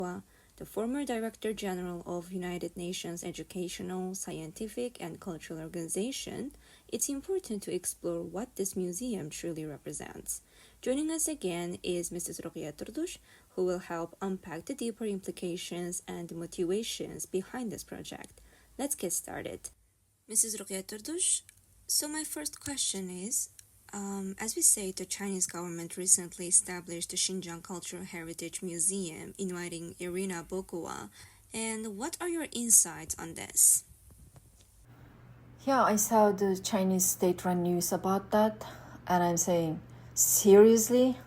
the former Director General of United Nations Educational, Scientific, and Cultural Organization, it's important to explore what this museum truly represents. Joining us again is Mrs. Roqia Turdush, who will help unpack the deeper implications and motivations behind this project. Let's get started. Mrs. Roqia Turdush, so my first question is, as we say, the Chinese government recently established the Xinjiang Cultural Heritage Museum, inviting Irina Bokova. And what are your insights on this? Yeah, I saw the Chinese state-run news about that, and I'm saying, seriously?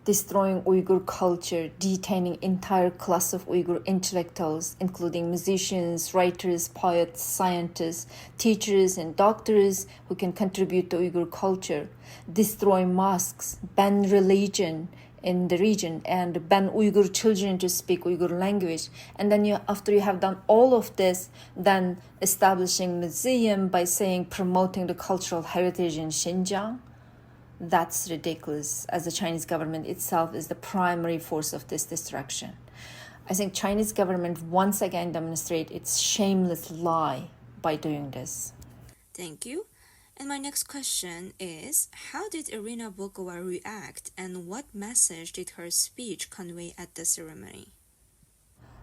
Destroying Uyghur culture, detaining entire class of Uyghur intellectuals, including musicians, writers, poets, scientists, teachers, and doctors who can contribute to Uyghur culture, destroy mosques, ban religion in the region, and ban Uyghur children to speak Uyghur language. And then after you have done all of this, then establishing museum by saying promoting the cultural heritage in Xinjiang. That's ridiculous, as the Chinese government itself is the primary force of this destruction. I think Chinese government once again demonstrate its shameless lie by doing this. Thank you. And my next question is, how did Irina Bokova react, and what message did her speech convey at the ceremony?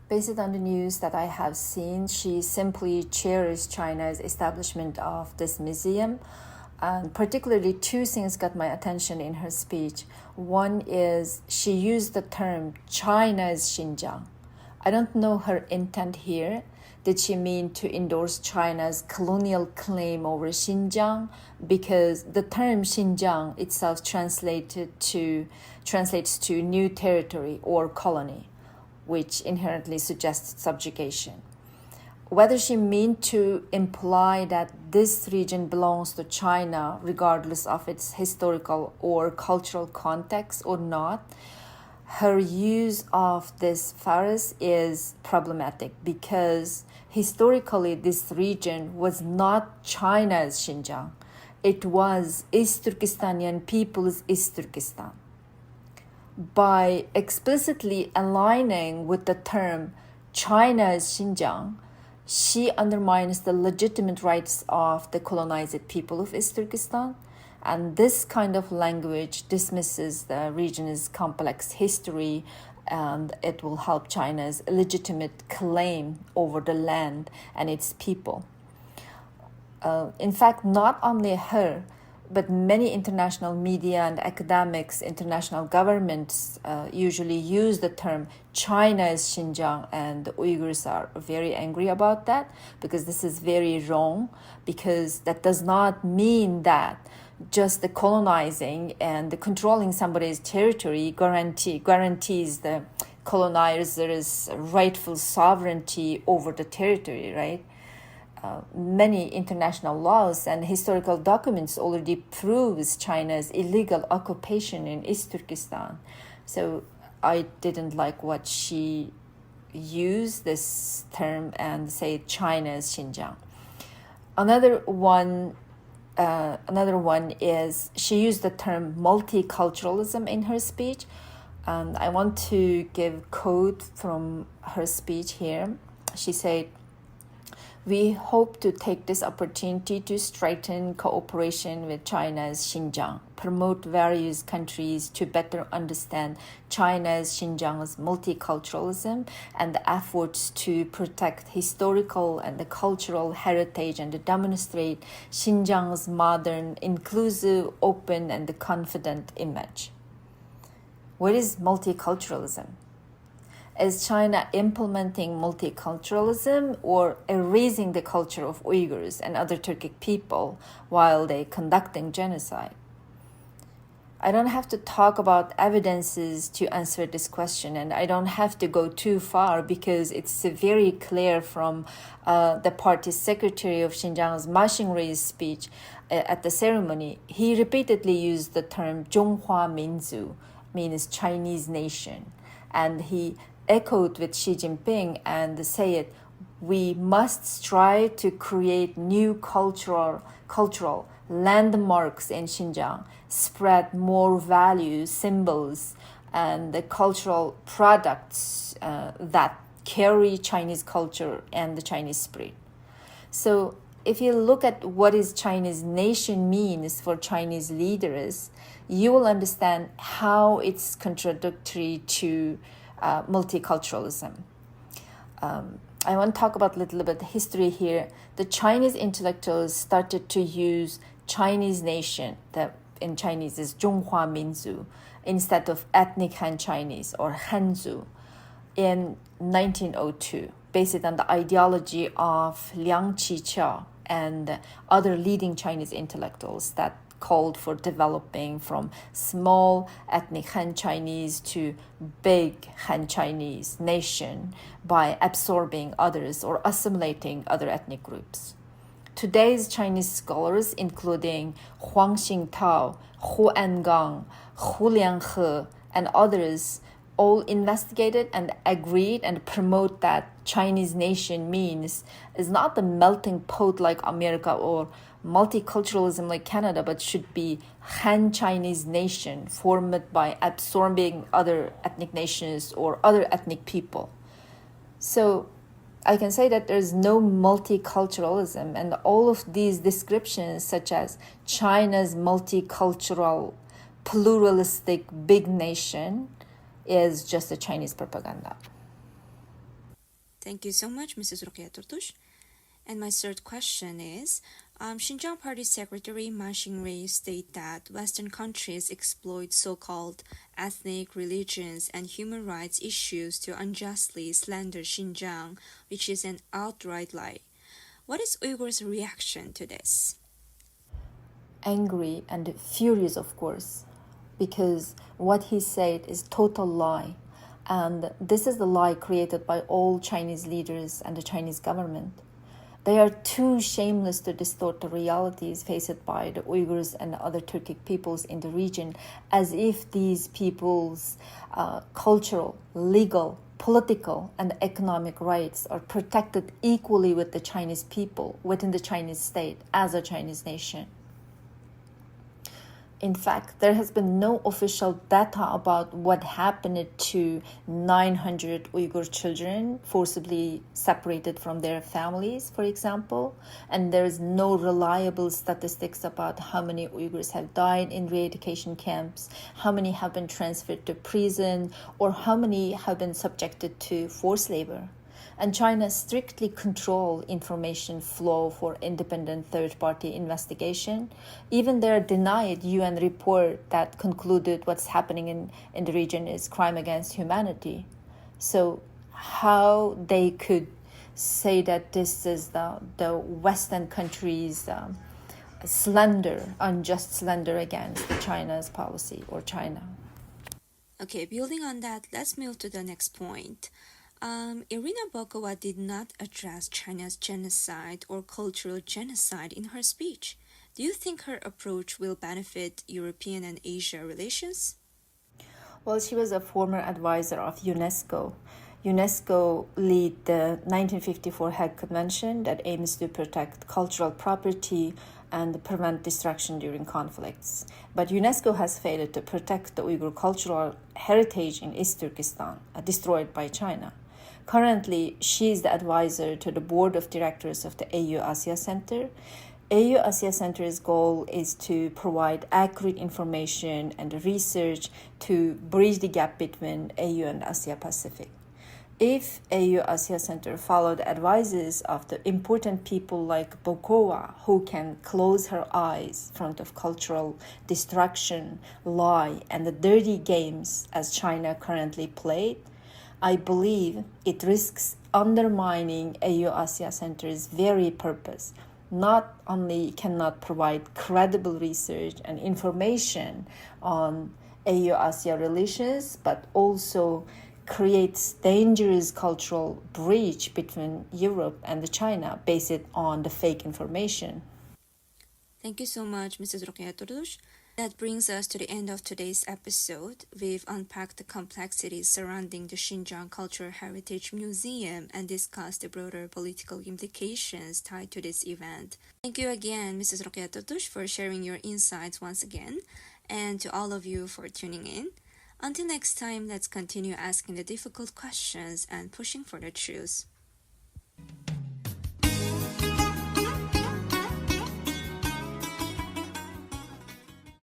Based on the news that I have seen, she simply cherished China's establishment of this museum. And particularly two things got my attention in her speech. One is she used the term China's Xinjiang. I don't know her intent here. Did she mean to endorse China's colonial claim over Xinjiang? Because the term Xinjiang itself translates to new territory or colony, which inherently suggests subjugation. Whether she meant to imply that this region belongs to China, regardless of its historical or cultural context or not, her use of this phrase is problematic because historically this region was not China's Xinjiang. It was East Turkestanian people's East Turkestan. By explicitly aligning with the term China's Xinjiang, she undermines the legitimate rights of the colonized people of East Turkestan, and this kind of language dismisses the region's complex history, and it will help China's legitimate claim over the land and its people. In fact, not only her, but many international media and academics, international governments usually use the term China's Xinjiang, and the Uyghurs are very angry about that because this is very wrong, because that does not mean that just the colonizing and the controlling somebody's territory guarantees the colonizer's rightful sovereignty over the territory, right? Many international laws and historical documents already proves China's illegal occupation in East Turkestan. So I didn't like what she used this term and say China's Xinjiang. Another one is she used the term multiculturalism in her speech. And I want to give quote from her speech here. She said, "We hope to take this opportunity to strengthen cooperation with China's Xinjiang, promote various countries to better understand China's Xinjiang's multiculturalism and the efforts to protect historical and the cultural heritage and to demonstrate Xinjiang's modern, inclusive, open, and confident image." What is multiculturalism? Is China implementing multiculturalism or erasing the culture of Uyghurs and other Turkic people while they conducting genocide? I don't have to talk about evidences to answer this question, and I don't have to go too far because it's very clear from the party secretary of Xinjiang's Ma Xingrui's speech at the ceremony. He repeatedly used the term Zhonghua Minzu, means Chinese nation, and he echoed with Xi Jinping and said, "We must strive to create new cultural landmarks in Xinjiang, spread more values, symbols, and the cultural products that carry Chinese culture and the Chinese spirit. So if you look at what is Chinese nation means for Chinese leaders, you will understand how it's contradictory to multiculturalism. I want to talk about a little bit the history here. The Chinese intellectuals started to use Chinese nation, that in Chinese is 中华民族, instead of ethnic Han Chinese or Hanzu, in 1902, based on the ideology of Liang Qiqiao and other leading Chinese intellectuals that called for developing from small ethnic Han Chinese to big Han Chinese nation by absorbing others or assimilating other ethnic groups. Today's Chinese scholars, including Huang Xingtao, Hu Engang, Hu Lianghe, and others, all investigated and agreed and promote that Chinese nation means is not the melting pot like America or multiculturalism like Canada, but should be Han Chinese nation formed by absorbing other ethnic nations or other ethnic people. So I can say that there's no multiculturalism, and all of these descriptions, such as China's multicultural, pluralistic big nation, is just a Chinese propaganda. Thank you so much, Mrs. Ruqayyah Turtush. And my third question is, Xinjiang Party Secretary Ma Xingrui stated that Western countries exploit so-called ethnic, religions, and human rights issues to unjustly slander Xinjiang, which is an outright lie. What is Uyghurs' reaction to this? Angry and furious, of course, because what he said is total lie. And this is the lie created by all Chinese leaders and the Chinese government. They are too shameless to distort the realities faced by the Uyghurs and other Turkic peoples in the region, as if these peoples' cultural, legal, political, and economic rights are protected equally with the Chinese people within the Chinese state as a Chinese nation. In fact, there has been no official data about what happened to 900 Uyghur children forcibly separated from their families, for example, and there is no reliable statistics about how many Uyghurs have died in re-education camps, how many have been transferred to prison, or how many have been subjected to forced labor. And China strictly controls information flow for independent third-party investigation. Even their denied UN report that concluded what's happening in the region is crime against humanity. So how they could say that this is the Western countries' unjust slander against China's policy or China. Okay, building on that, let's move to the next point. Irina Bokova did not address China's genocide or cultural genocide in her speech. Do you think her approach will benefit European and Asia relations? Well, she was a former advisor of UNESCO. UNESCO led the 1954 Hague Convention that aims to protect cultural property and prevent destruction during conflicts. But UNESCO has failed to protect the Uyghur cultural heritage in East Turkestan, destroyed by China. Currently, she is the advisor to the board of directors of the AU Asia Center. AU Asia Center's goal is to provide accurate information and research to bridge the gap between AU and Asia Pacific. If AU Asia Center followed the advices of the important people like Bokova, who can close her eyes in front of cultural destruction, lie, and the dirty games as China currently played, I believe it risks undermining AU Asia Center's very purpose. Not only cannot provide credible research and information on AU Asia relations, but also creates dangerous cultural breach between Europe and China based on the fake information. Thank you so much, Mrs. Ruqayyah Turtush. That brings us to the end of today's episode. We've unpacked the complexities surrounding the Xinjiang Cultural Heritage Museum and discussed the broader political implications tied to this event. Thank you again, Mrs. Ruqayyah Turtush, for sharing your insights once again, and to all of you for tuning in. Until next time, let's continue asking the difficult questions and pushing for the truth.